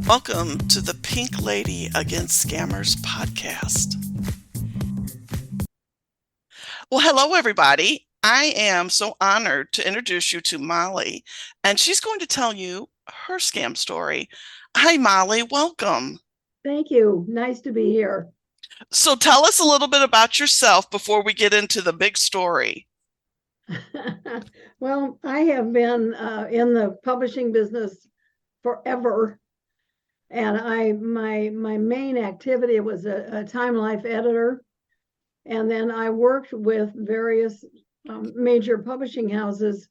Welcome to the Pink Lady Against Scammers podcast. Well, hello, everybody. I am so honored to introduce you to Molly, and she's going to tell you her scam story. Hi, Molly. Welcome. Thank you. Nice to be here. So tell us a little bit about yourself before we get into the big story. Well, I have been in the publishing business forever, and my main activity was a Time Life editor, and then I worked with various major publishing houses,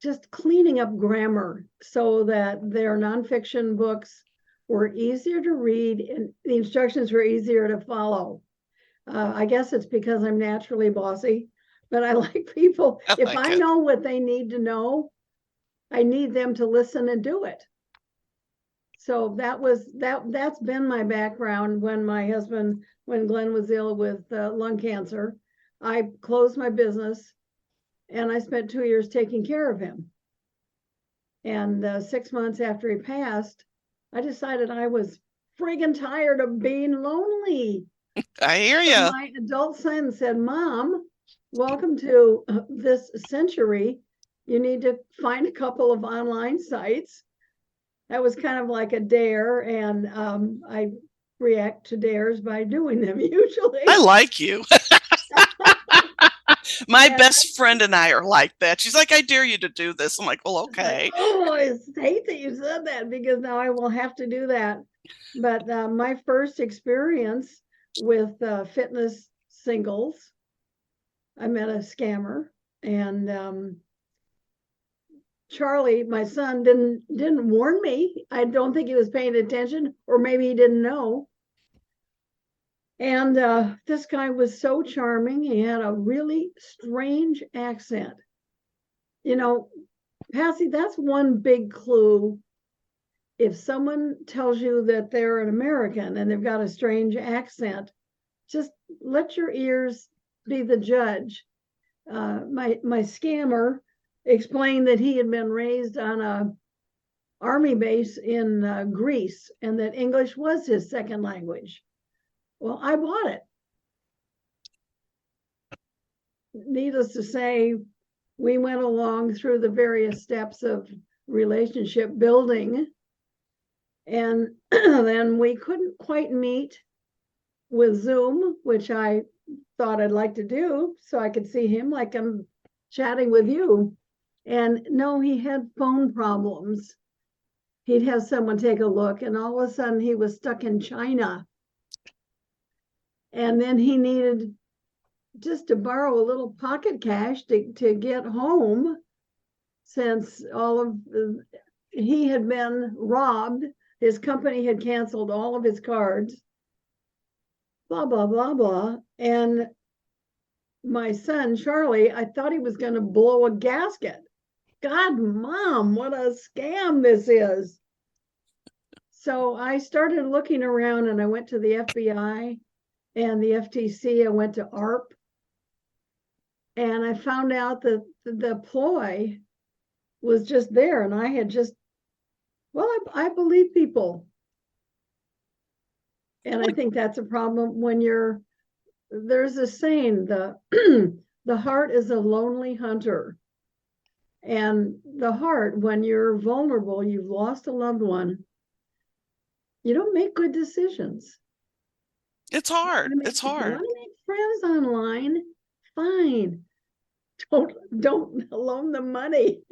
just cleaning up grammar so that their nonfiction books were easier to read and the instructions were easier to follow. I guess it's because I'm naturally bossy, but I like people. If I know what they need to know, I need them to listen and do it. So that's been my background. When Glenn was ill with lung cancer, I closed my business and I spent 2 years taking care of him. And 6 months after he passed, I decided I was friggin' tired of being lonely. I hear you. So my adult son said, "Mom, welcome to this century. You need to find a couple of online sites." That was kind of like a dare, and I react to dares by doing them usually. I like you. My best friend and I are like that. She's like, "I dare you to do this." I'm like, "Well, okay." I hate that you said that because now I will have to do that. But my first experience with fitness singles, I met a scammer, and Charlie, my son, didn't warn me. I don't think he was paying attention, or maybe he didn't know. And this guy was so charming. He had a really strange accent. You know, Patsy, that's one big clue. If someone tells you that they're an American and they've got a strange accent, just let your ears be the judge. My scammer explained that he had been raised on a army base in Greece and that English was his second language. Well, I bought it. Needless to say, we went along through the various steps of relationship building, and then we couldn't quite meet with Zoom, which I thought I'd like to do so I could see him like I'm chatting with you. And no, he had phone problems. He'd have someone take a look, and all of a sudden he was stuck in China. And then he needed just to borrow a little pocket cash to get home, since he had been robbed. His company had canceled all of his cards, blah, blah, blah, blah. And my son, Charlie, I thought he was going to blow a gasket. God, Mom, what a scam this is. So I started looking around, and I went to the FBI and the FTC. I went to ARP, and I found out that the ploy was just there. And I had just, well, I believe people. And I think that's a problem when there's a saying, the heart is a lonely hunter. And the heart, when you're vulnerable, you've lost a loved one, you don't make good decisions. It's hard. It's hard. You want to make friends online? Fine. Don't loan them money.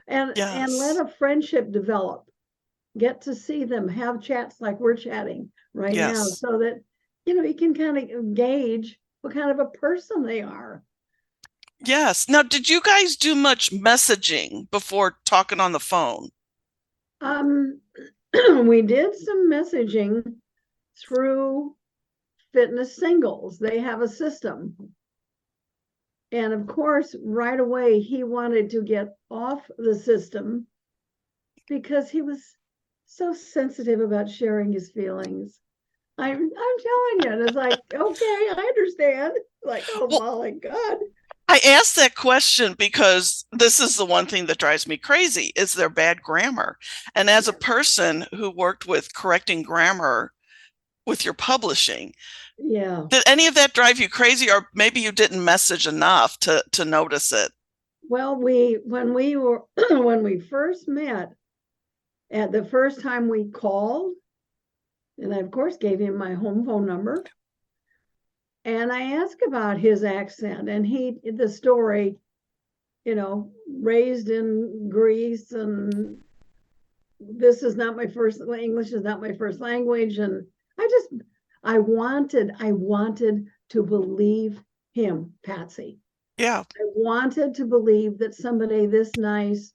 and let a friendship develop. Get to see them, have chats like we're chatting right now, so that you can kind of gauge what kind of a person they are. Yes. Now, did you guys do much messaging before talking on the phone? We did some messaging through Fitness Singles. They have a system. And of course, right away, he wanted to get off the system because he was so sensitive about sharing his feelings. I'm telling you, and it's like, okay, I understand. Like, oh Well, Molly, God. I asked that question because this is the one thing that drives me crazy is their bad grammar. And as a Yeah, person who worked with correcting grammar with your publishing, yeah. did any of that drive you crazy, or maybe you didn't message enough to notice it? Well, we when we were when we first met, at the first time we called, and I of course gave him my home phone number, and I asked about his accent, and the story, raised in Greece, and this is not my first English is not my first language, and I just I wanted to believe him, Patsy. Yeah. I wanted to believe that somebody this nice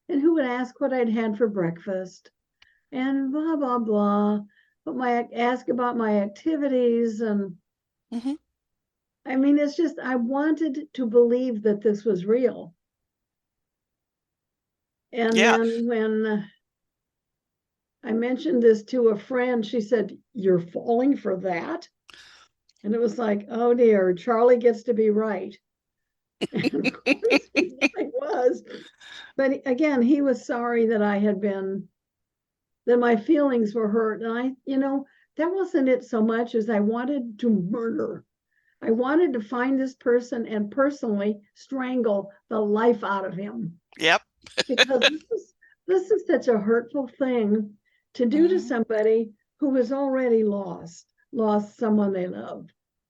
and who would ask what I'd had for breakfast and blah blah blah, but my ask about my activities, and Hmm. I mean it's just I wanted to believe that this was real. And Yeah. then when I mentioned this to a friend, she said, "You're falling for that?" And it was like, oh dear, Charlie gets to be right. And of course he really was. But again, he was sorry that that my feelings were hurt. And that wasn't it so much as I wanted to murder. I wanted to find this person and personally strangle the life out of him, Yep. because this is such a hurtful thing to do to Hmm. somebody who has already lost someone they love.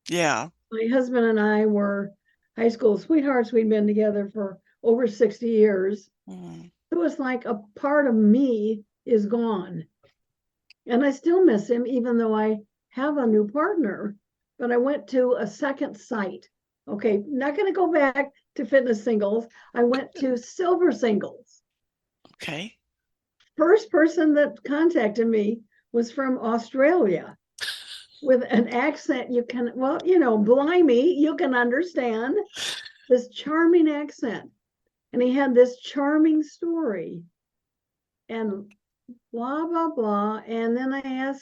Yeah. My husband and I were high school sweethearts. We'd been together for over 60 years. Mm. It was like a part of me is gone. And I still miss him, even though I have a new partner. But I went to a second site. Okay, not going to go back to fitness singles. I went to silver singles. Okay. First person that contacted me was from Australia with an accent you can, well, blimey, you can understand this charming accent. And he had this charming story and blah, blah, blah. And then I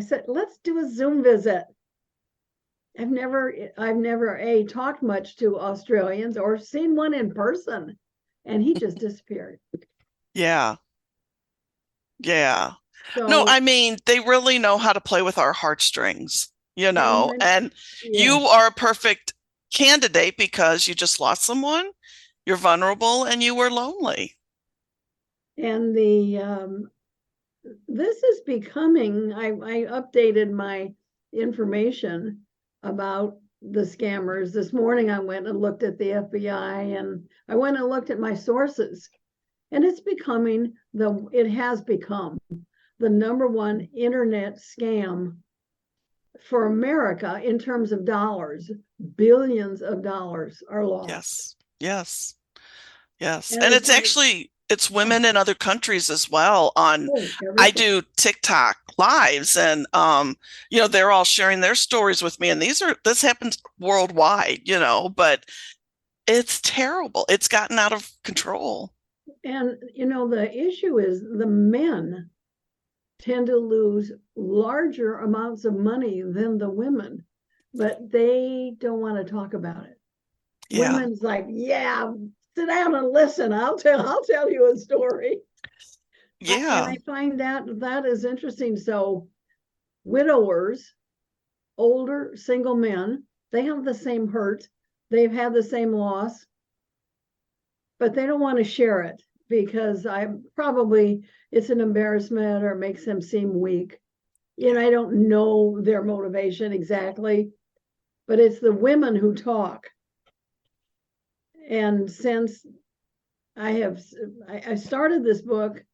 said, let's do a Zoom visit. I've never talked much to Australians or seen one in person. And he just disappeared. Yeah. Yeah. No, So I mean, they really know how to play with our heartstrings, and when and you yes, are a perfect candidate because you just lost someone, you're vulnerable, and you were lonely. and the this is becoming I updated my information about the scammers. This morning I went and looked at the FBI, and I went and looked at my sources, and it has become the number one internet scam for America in terms of dollars. Billions of dollars are lost. Yes. Yes. Yes. And And it's it's like, actually it's oh, women in other countries as well on I everything. do TikTok lives and they're all sharing their stories with me and this happens worldwide, but it's terrible. It's gotten out of control. And the issue is the men tend to lose larger amounts of money than the women, but they don't want to talk about it. Yeah. Women's like, yeah, sit down and listen. I'll tell you a story. And Yeah. I find that is interesting. So widowers, older single men, they have the same hurt. They've had the same loss, but they don't want to share it because it's an embarrassment or makes them seem weak. I don't know their motivation exactly, but it's the women who talk. And since I have, I started this book,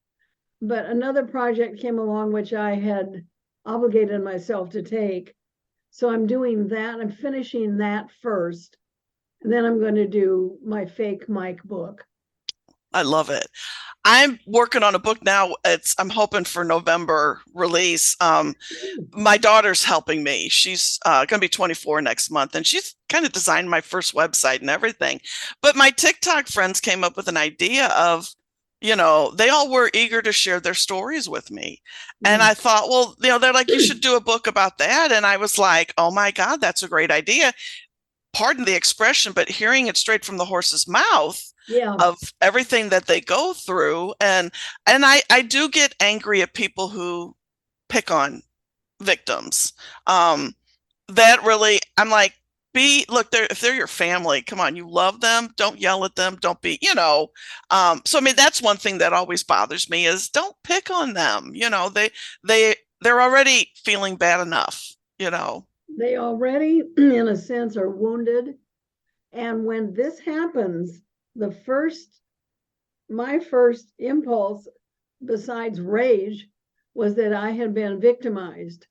but another project came along which I had obligated myself to take. So I'm doing that. I'm finishing that first. And then I'm going to do my fake Mike book. I love it. I'm working on a book now. I'm hoping for November release. My daughter's helping me. She's going to be 24 next month, and she's kind of designed my first website and everything. But my TikTok friends came up with an idea of they all were eager to share their stories with me. And Mm. I thought, well, they're like, you should do a book about that. And I was like, oh my God, that's a great idea. Pardon the expression, but hearing it straight from the horse's mouth Yeah, of everything that they go through. And I do get angry at people who pick on victims. Um, that really, I'm like, look, if they're your family, come on, you love them, don't yell at them, don't so I mean, that's one thing that always bothers me is don't pick on them. They're already feeling bad enough. they already, in a sense, are wounded. And when this happens, the first, my first impulse, besides rage, was that I had been victimized.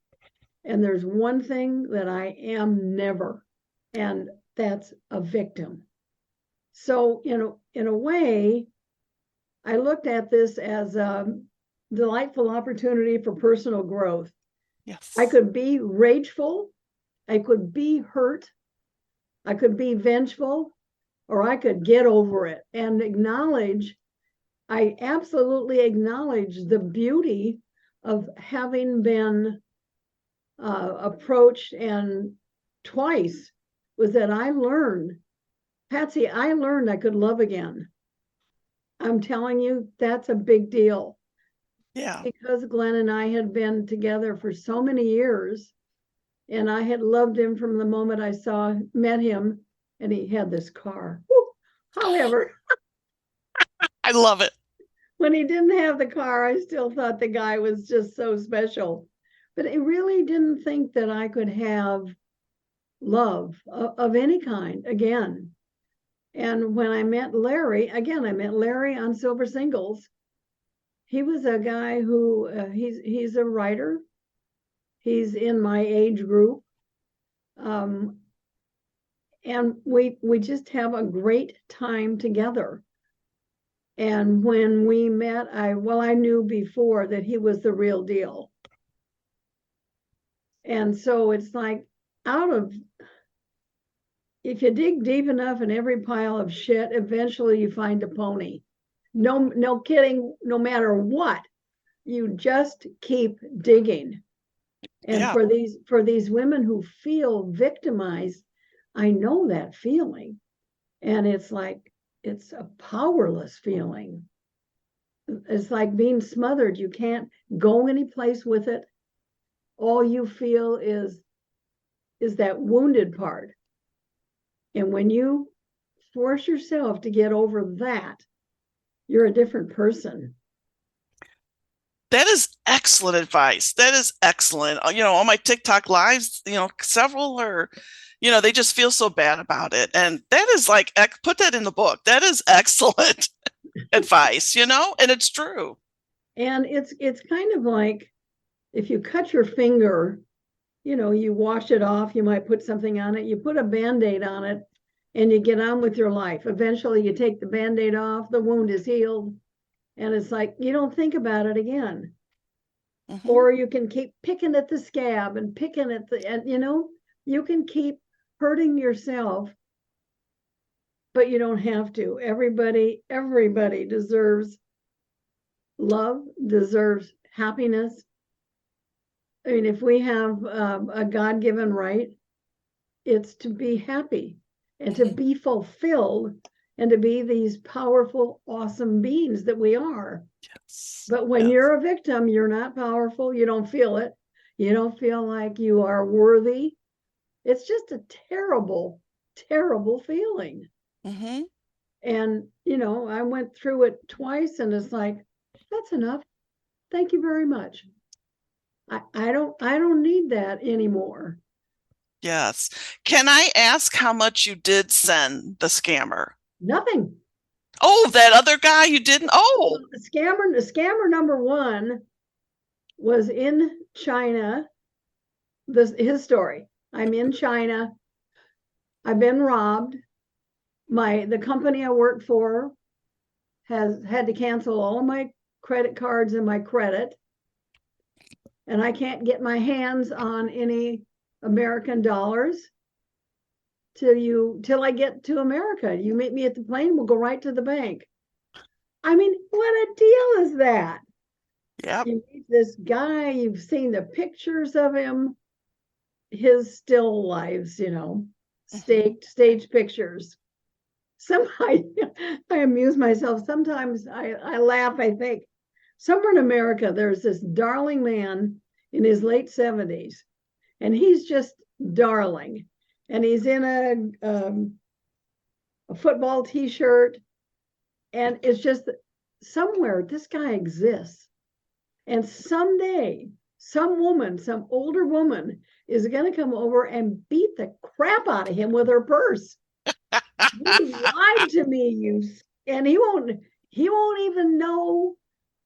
And there's one thing that I am never, and that's a victim. So, in a way, I looked at this as a delightful opportunity for personal growth. I Yes. could be rageful, I could be hurt, I could be vengeful, or I could get over it and acknowledge. I absolutely acknowledge the beauty of having been approached, and twice was that I learned, Patsy, I learned I could love again. I'm telling you, that's a big deal Yeah. because Glenn and I had been together for so many years, and I had loved him from the moment met him, and he had this car. Woo. However, I love it. when he didn't have the car, I still thought the guy was just so special. But I really didn't think that I could have love of any kind again. And when I met Larry, again, I met Larry on Silver Singles. He was a guy who he's a writer. He's in my age group, um, and we just have a great time together. And when we met, I knew before that he was the real deal. And so it's like, out of if you dig deep enough in every pile of shit, eventually you find a pony. No kidding, no matter what, you just keep digging. And Yeah. for these women who feel victimized, I know that feeling. And it's like it's a powerless feeling. It's like being smothered. You can't go any place with it. All you feel is that wounded part. And when you force yourself to get over that, you're a different person. That is excellent advice. That is excellent. On my TikTok lives, several they just feel so bad about it. And that is like, put that in the book. That is excellent advice, and it's true. And it's kind of like if you cut your finger, you wash it off, you might put something on it, you put a band-aid on it, and you get on with your life. Eventually you take the band-aid off, the wound is healed, and it's like you don't think about it again. Hmm. Or you can keep picking at the scab and picking at and you can keep hurting yourself, but you don't have to. Everybody deserves love, deserves happiness. I mean, if we have a God-given right, it's to be happy and to Hmm. be fulfilled and to be these powerful, awesome beings that we are. Yes. But when Yes. you're a victim, you're not powerful. You don't feel it. You don't feel like you are worthy. It's just a terrible, terrible feeling. Hmm. And, I went through it twice and it's like, that's enough. Thank you very much. I don't need that anymore. Yes. Can I ask how much you did send the scammer? Nothing. Oh, that other guy you didn't? Oh, The scammer number one was in China. His story. I'm in China. I've been robbed. The company I work for has had to cancel all of my credit cards and my credit, and I can't get my hands on any American dollars till I get to America. You meet me at the plane, we'll go right to the bank. I mean, what a deal is that? Yep. You meet this guy, you've seen the pictures of him, his still lives, Mhm. stage pictures. I amuse myself. Sometimes I laugh. I think somewhere in America, there's this darling man in his late 70s, and he's just darling. And he's in a football t-shirt, and it's just somewhere this guy exists. And someday, some older woman, is going to come over and beat the crap out of him with her purse. You lied to me, and he won't even know.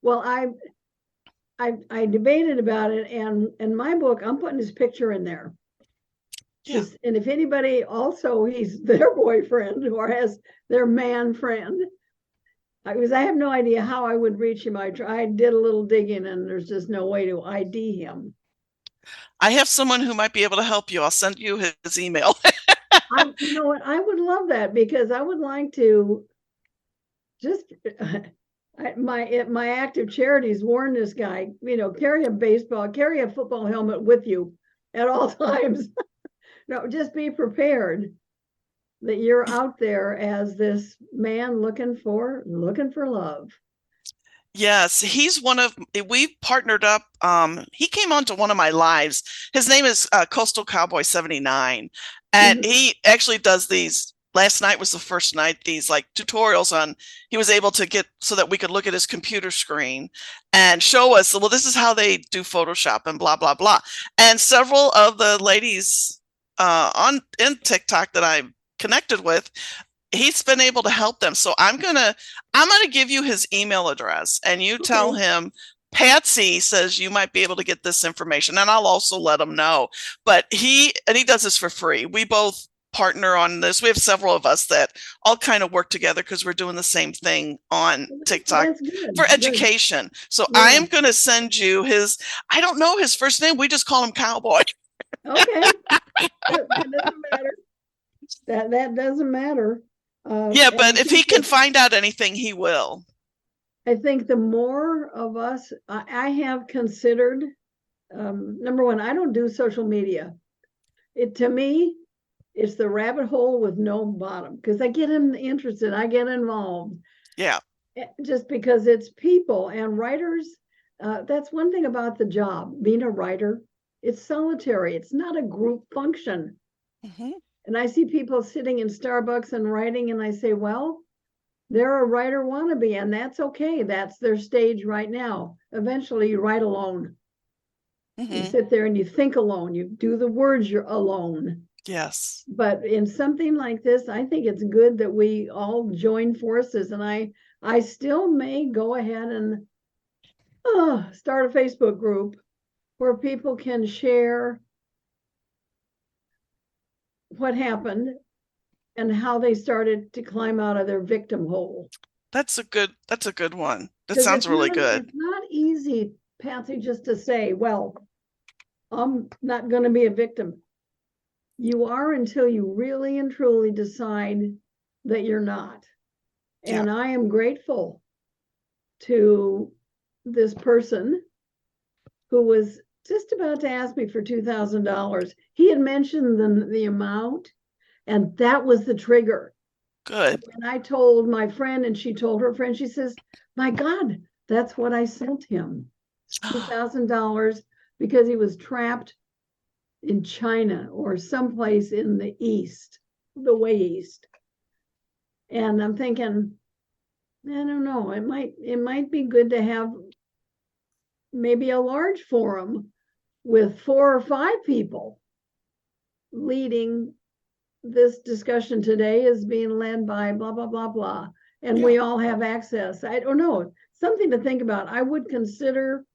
Well, I debated about it, and in my book, I'm putting his picture in there. Yeah. And if anybody also he's their boyfriend or has their man friend, I have no idea how I would reach him. I did a little digging, and there's just no way to ID him. I have someone who might be able to help you. I'll send you his email. You know what? I would love that because I would like to just my active charities warn this guy, carry a football helmet with you at all times. No, just be prepared that you're out there as this man looking for love. Yes, he's one of we partnered up. He came onto one of my lives. His name is Coastal Cowboy 79, and Mhm. he actually does these. Last night was the first night, these like tutorials on, he was able to get so that we could look at his computer screen and show us, well, this is how they do Photoshop and blah blah blah. And several of the ladies on in TikTok that I connected with, he's been able to help them. So I'm gonna give you his email address, and you tell Okay. him Patsy says you might be able to get this information, and I'll also let him know. But he does this for free. We both partner on this. We have several of us that all kind of work together because we're doing the same thing on TikTok That's good. for Good. education. So I Yeah. am going to send you his, I don't know his first name. We just call him Cowboy. Okay. That doesn't matter. That doesn't matter. Yeah, And but if he can find out anything, he will. I think the more of us, I have considered, number one, I don't do social media. To me, it's the rabbit hole with no bottom because I get interested, I get involved Yeah. just because it's people and writers. That's one thing about the job, being a writer. It's solitary. It's not a group function. Hmm. And I see people sitting in Starbucks and writing, and I say, well, they're a writer wannabe, and that's okay. That's their stage right now. Eventually, you write alone. You Hmm. sit there and you think alone. You do the words, you're alone. Yes. But in something like this, I think it's good that we all join forces. And I still may go ahead and start a Facebook group where people can share what happened and how they started to climb out of their victim hole. That's a good one. That Because sounds really good. it's not easy, Patsy, just to say, well, I'm not going to be a victim. You are until you really and truly decide that you're not. Yeah. And I am grateful to this person who was just about to ask me for $2,000. He had mentioned the amount, and that was the trigger. Good. And I told my friend, and she told her friend, she says, my God, that's what I sent him. $2,000 because he was trapped in China or someplace in the East, the way East. And I'm thinking, I don't know, it might be good to have maybe a large forum with 4 or 5 people leading. This discussion today is being led by blah blah blah blah, and Yeah. we all have access. I don't know, something to think about. I would consider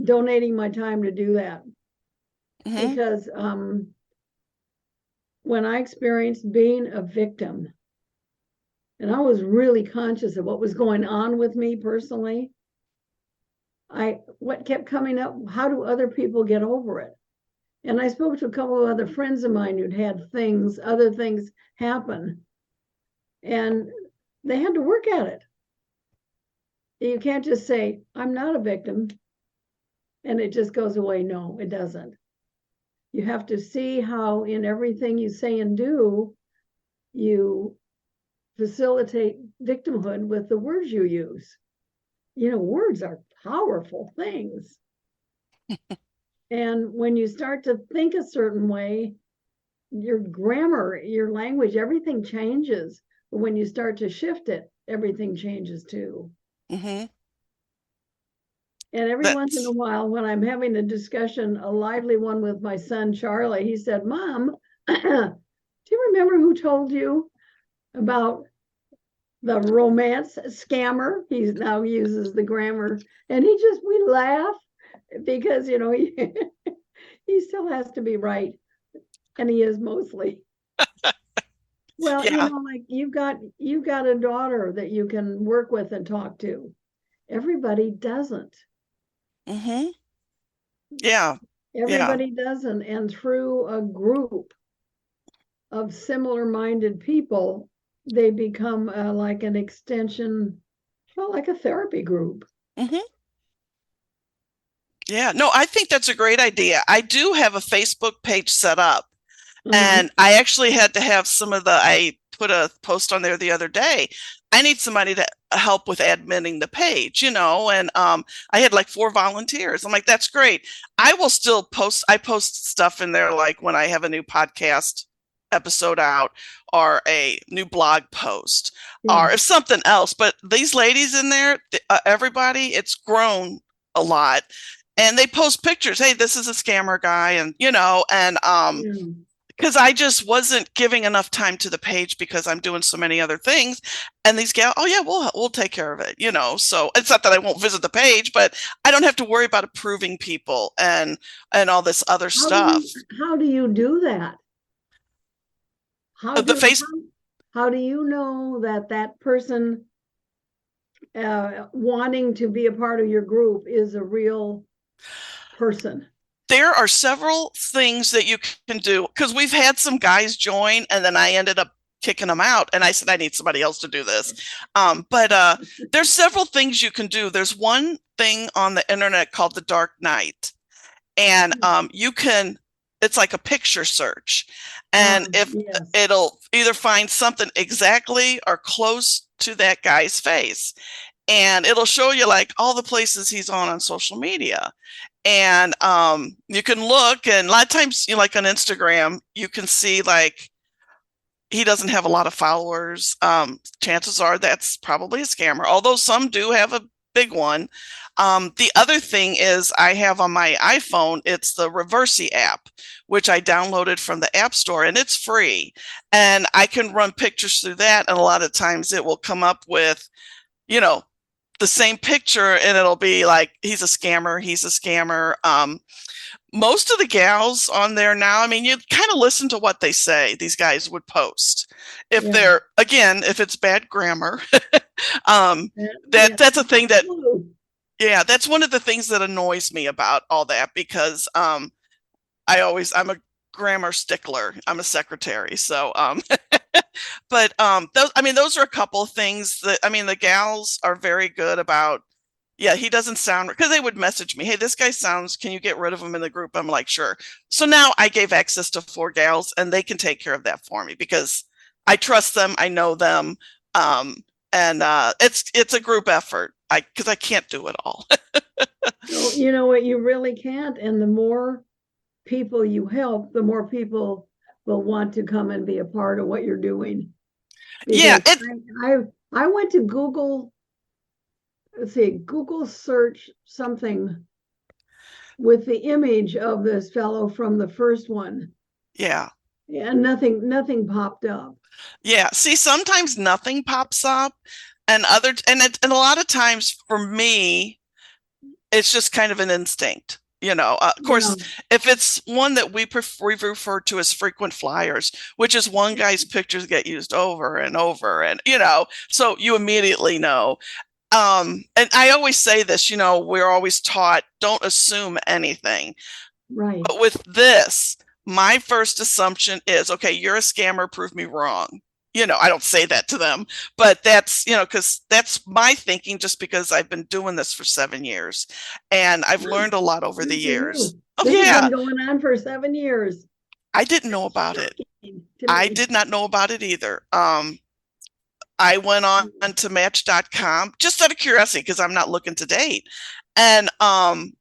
donating my time to do that Hmm. because when I experienced being a victim and I was really conscious of what was going on with me personally, what kept coming up, how do other people get over it? And I spoke to a couple of other friends of mine who'd had other things happen, and they had to work at it. You can't just say, I'm not a victim, and it just goes away. No, it doesn't. You have to see how in everything you say and do, you facilitate victimhood with the words you use. Words are powerful things. And when you start to think a certain way, your grammar, your language, everything changes. But when you start to shift it, everything changes too. Hmm. And every once in a That's while, when I'm having a discussion, a lively one with my son, Charlie, he said, Mom, do you remember who told you about the romance scammer? He now uses the grammar. And we laugh because, he still has to be right. And he is mostly. Well, yeah. like you've got a daughter that you can work with and talk to. Everybody doesn't. Hmm. Yeah. Yeah. Everybody doesn't. And through a group of similar minded people, they become like an extension, well, like a therapy group. Hmm. Yeah. No, I think that's a great idea. I do have a Facebook page set up. Uh-huh. And I actually had to have I put a post on there the other day. I need somebody to help with adminning the page, and I had like 4 volunteers. I'm like, that's great. I will still post, I post stuff in there like when I have a new podcast episode out or a new blog post Yeah. or if something else. But these ladies in there, everybody, it's grown a lot. And they post pictures. Hey, this is a scammer guy, and Yeah. because I just wasn't giving enough time to the page because I'm doing so many other things. And these gals, oh yeah, we'll take care of it. So it's not that I won't visit the page, but I don't have to worry about approving people and all this other How do stuff. you how do you do that? How The do face how do you know that that person wanting to be a part of your group is a real person? There are several things that you can do because we've had some guys join and then I ended up kicking them out and I said I need somebody else to do this. But there's several things you can do. There's one thing on the internet called the Dark Knight, and you can it's like a picture search, and if Yes. it'll either find something exactly or close to that guy's face, and it'll show you like all the places he's on social media. And you can look, and a lot of times, like on Instagram, you can see like he doesn't have a lot of followers. Chances are that's probably a scammer, although some do have a big one. The other thing is I have on my iPhone, it's the Reversey app, which I downloaded from the App Store, and it's free. And I can run pictures through that, and a lot of times it will come up with, you know, the same picture, and it'll be like he's a scammer, he's a scammer. Most of the gals on there now, I mean, you kind of listen to what they say these guys would post. If Yeah. they're, again, if it's bad grammar, um, Yeah. that's a thing that, Clue. yeah, that's one of the things that annoys me about all that because I'm a grammar stickler. I'm a secretary. So, but those are a couple of things that, I mean, the gals are very good about, yeah, he doesn't sound, because they would message me, hey, this guy sounds, can you get rid of him in the group? I'm like, sure. So now I gave access to 4 gals and they can take care of that for me because I trust them. I know them. Um, and it's a group effort. Because I can't do it all. So, you know what, you really can't. And the more people you help, the more people will want to come and be a part of what you're doing. Yeah, Because I went to Google, let's see, Google search something with the image of this fellow from the first one, yeah, and nothing popped up. yeah. See, sometimes nothing pops up, and a lot of times for me, it's just kind of an instinct. Of Yeah, course, if it's one that we refer to as frequent flyers, which is one guy's pictures get used over and over, and so you immediately know. And I always say this, we're always taught don't assume anything. right. But with this, my first assumption is, okay, you're a scammer, prove me wrong. I don't say that to them, but that's, because that's my thinking just because I've been doing this for 7 years and I've Wow, learned a lot over the good for years. you. Oh, This has been yeah. going on for 7 years. I didn't know That's about it. shocking to I me. did not know about it either. I went on to match.com just out of curiosity because I'm not looking to date and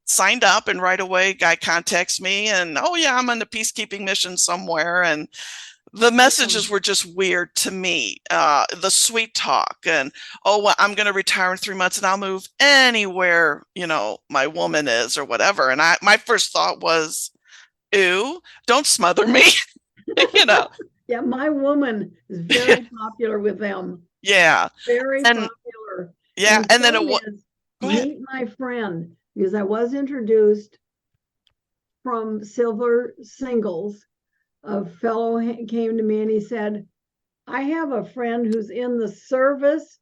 signed up, and right away guy contacts me and, oh yeah, I'm on the peacekeeping mission somewhere, and the Yeah. messages were just weird to me. The sweet talk and, oh, well, I'm going to retire in 3 months and I'll move anywhere, my woman is or whatever. And my first thought was, ew, don't smother me, you know? Yeah, my woman is very popular with them. Yeah. Very And popular. yeah. And And then so is go ahead. Meet My Friend, because I was introduced from Silver Singles. A fellow came to me and he said, I have a friend who's in the service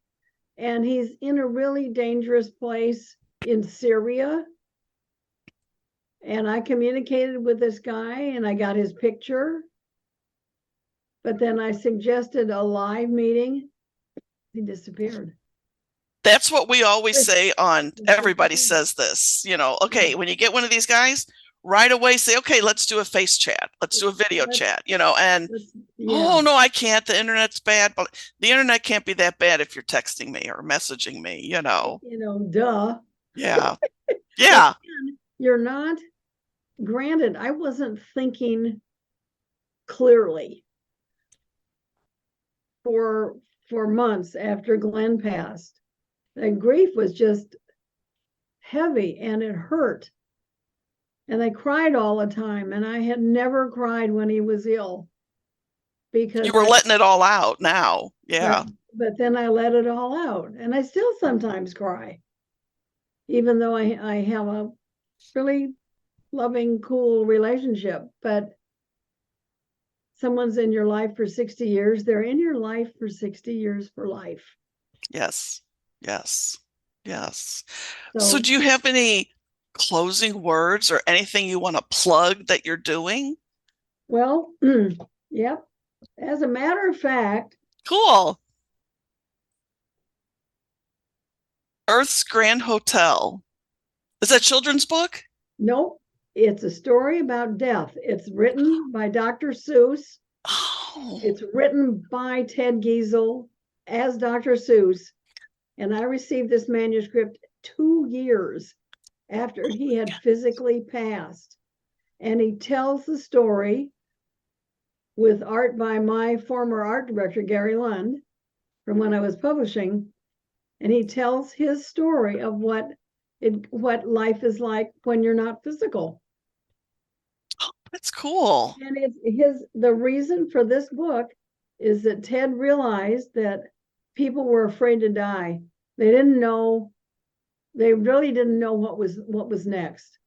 and he's in a really dangerous place in Syria. And I communicated with this guy and I got his picture. But then I suggested a live meeting. He disappeared. That's what we always say on, everybody Disappeared. says this, Yeah. okay, when you get one of these guys, right away say, okay, let's do a face chat. Let's do a video Let's, chat, and, yeah, oh, no, I can't. The internet's bad. But the internet can't be that bad if you're texting me or messaging me. duh. Yeah. But Yeah. you're not, granted, I wasn't thinking clearly for months after Glenn passed. The grief was just heavy and it hurt. And I cried all the time. And I had never cried when he was ill You because were letting it all out now. but Yeah. but then I let it all out. And I still sometimes cry, even though I have a really loving, cool relationship. But someone's in your life for 60 years, they're in your life for 60 years for life. Yes. Yes. Yes. So So, do you have any closing words or anything you want to plug that you're doing? well, yep. As a matter of fact, Cool. Earth's Grand Hotel. Is that a children's book? nope, it's a story about death. It's written by Dr. Seuss. Oh, It's written by Ted Giesel as Dr. Seuss. And I received this manuscript 2 years after he had physically passed. And he tells the story with art by my former art director, Gary Lund, from when I was publishing. And he tells his story of what life is like when you're not physical. that's cool. And the reason for this book is that Ted realized that people were afraid to die. They didn't know, they really didn't know what was next.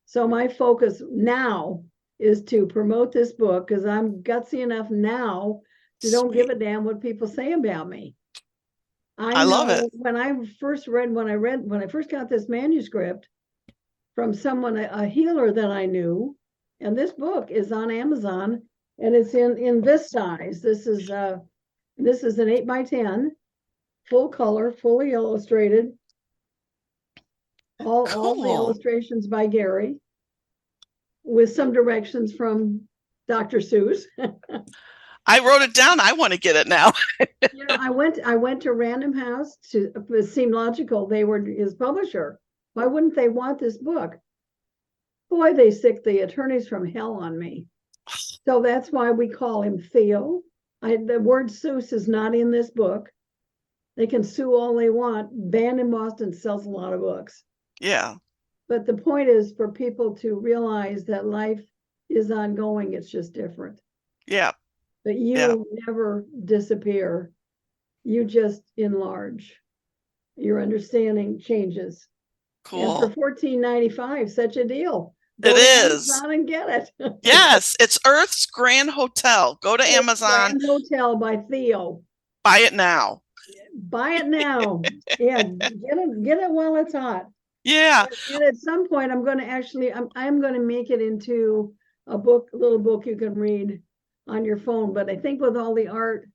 So my focus now is to promote this book because I'm gutsy enough now to don't give Sweet. a damn what people say about me. I I love it. know when I first got this manuscript from someone, a healer that I knew, and this book is on Amazon and it's in this size. This is an 8x10, full color, fully illustrated. All the Cool. illustrations by Gary, with some directions from Dr. Seuss. I wrote it down. I want to get it now. I went to Random House to, it seemed logical. They were his publisher. Why wouldn't they want this book? Boy, they sick the attorneys from hell on me. So that's why we call him Theo. The word Seuss is not in this book. They can sue all they want. Banned in Boston sells a lot of books. Yeah. But the point is for people to realize that life is ongoing. It's just different. Yeah. But Yeah. you never disappear. You just enlarge. Your understanding changes. And for Cool. $14.95, such a deal. It Go to is. Amazon and get it. Yes. It's Earth's Grand Hotel. Go to It's Amazon, Grand Hotel by Theo. buy it now. Buy it now. Yeah, get it while it's hot. Yeah. And at some point, I'm going to make it into a little book you can read on your phone. But I think with all the art,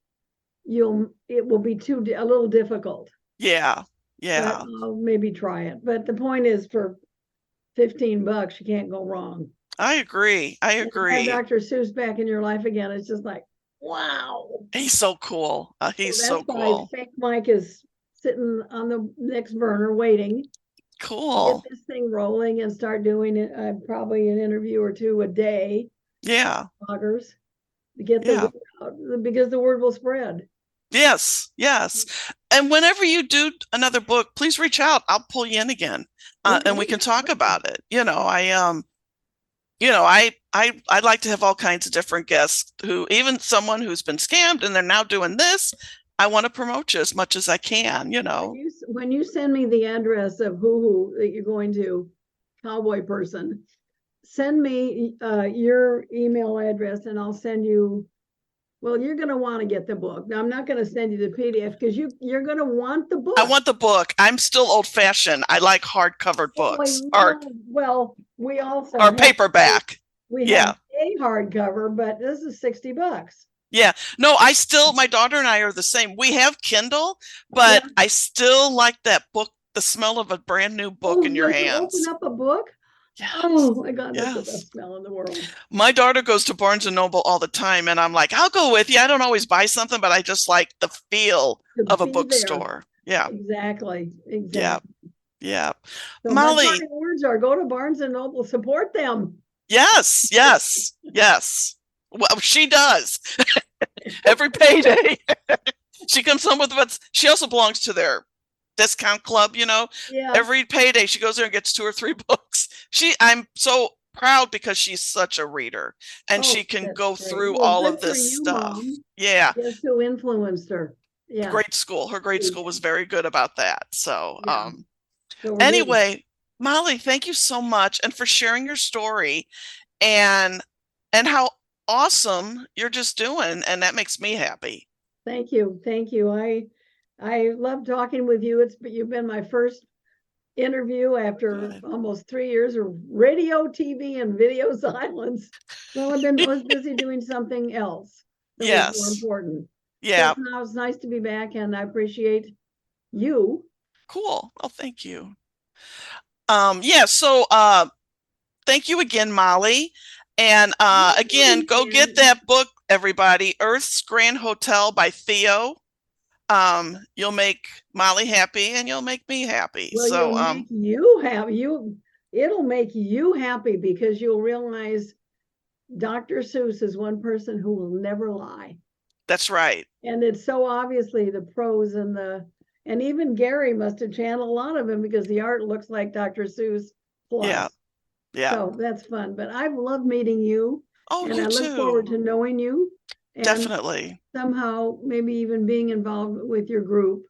it will be a little difficult, Yeah. but Yeah. I'll maybe try it. But the point is, for $15, you can't go wrong. I agree. I And to have agree. Dr. Seuss back in your life again, it's just like, wow. He's so cool. So He's so that's why cool. Fake Mike is sitting on the next burner waiting to get Cool. this thing rolling and start doing it. Probably an interview or two a day, Yeah. bloggers, to get the Yeah. word out because the word will spread. Yes. Yes. And whenever you do another book, please reach out. I'll pull you in again, and we Okay, can talk great. about it. I'd like to have all kinds of different guests who, even someone who's been scammed and they're now doing this. I want to promote you as much as I can, you know. When you send me the address of who that you're going to, cowboy person, send me your email address and I'll send you. Well, you're going to want to get the book. Now, I'm not going to send you the PDF because you're going to want the I book. want the book. I'm still old fashioned. I like hardcover Oh, I books know. Well, we also or have paperback. we have Yeah. a hardcover, but this is $60. Yeah. No, my daughter and I are the same. We have Kindle, Yeah. but I still like that book, the smell of a brand new book Oh, in your yeah. To open hands. up a book. Yes. Oh my God, that's the Yes. best smell in the world. My daughter goes to Barnes and Noble all the time, and I'm like, I'll go with you. I don't always buy something, but I just like the feel To of a be there. bookstore. Yeah. Exactly. Yeah. Exactly. Yeah. So my Molly, parting words are go to Barnes and Noble, support them. yes, yes, yes. Well, she does. Every payday, she comes home with what's, she also belongs to their discount club, you know. Yeah. Every payday she goes there and gets two or three books. I'm so proud because she's such a reader and she Oh, can that's go great. through Well, all good of for this you, stuff. Mom. Yeah. Guess who influenced her? Yeah. Grade school. Her grade school was very good about that. So, Yeah. So we're good. anyway, Molly, thank you so much and for sharing your story and how awesome you're just doing, and that makes me happy. Thank you. Thank you. I love talking with you. You've been my first interview after Good. almost 3 years of radio, TV, and video silence. Well, I was busy doing something else that was more Yes. important. So Yeah. now it's nice to be back, and I appreciate you. Cool. Oh, thank you. Yeah, so thank you again, Molly. And No again, problem, go get Jan. that book, everybody. Earth's Grand Hotel by Theo. You'll make Molly happy and you'll make me happy. Well, So it'll make you happy because you'll realize Dr. Seuss is one person who will never lie. that's right. And it's so obviously the prose and even Gary must have channeled a lot of him because the art looks like Dr. Seuss Yeah. plus. Yeah. So that's fun. But I've loved meeting you Oh, and you I look forward too. to knowing you and Definitely. somehow maybe even being involved with your group.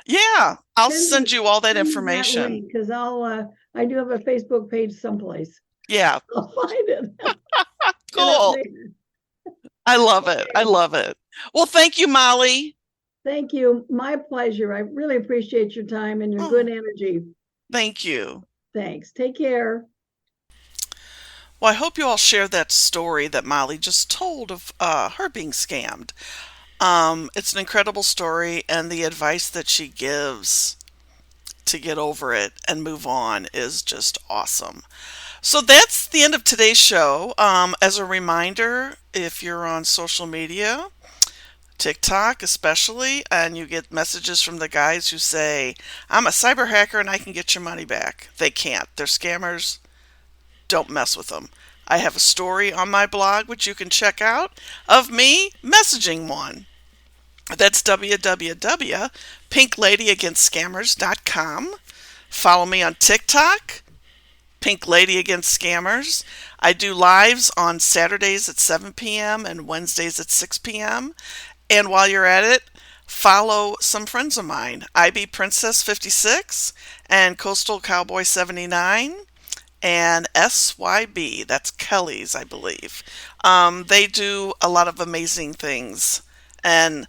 Yeah. I'll Send send me you all that send me that information. link because I do have a Facebook page someplace. Yeah. I'll find it and Cool. update. I love it. I Okay. love it. Well, thank you, Molly. Thank you. My pleasure. I really appreciate your time and your good Oh, energy. thank you. Thanks. Take care. Well, I hope you all share that story that Molly just told of her being scammed. It's an incredible story, and the advice that she gives to get over it and move on is just awesome. So that's the end of today's show. As a reminder, if you're on social media, TikTok especially, and you get messages from the guys who say, I'm a cyber hacker and I can get your money back. They can't. They're scammers. Don't mess with them. I have a story on my blog, which you can check out, of me messaging one. That's www.pinkladyagastscammers.com. Follow me on TikTok, Pink Lady Against Scammers. I do lives on Saturdays at 7 p.m. and Wednesdays at 6 p.m. And while you're at it, follow some friends of mine, IB Princess 56 and Coastal Cowboy 79 and SYB. That's Kelly's, I believe. They do a lot of amazing things. And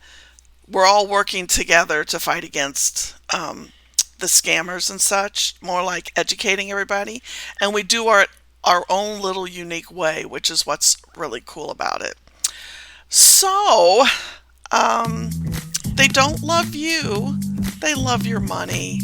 we're all working together to fight against the scammers and such, more like educating everybody. And we do our own little unique way, which is what's really cool about it. So, um, they don't love you, they love your money.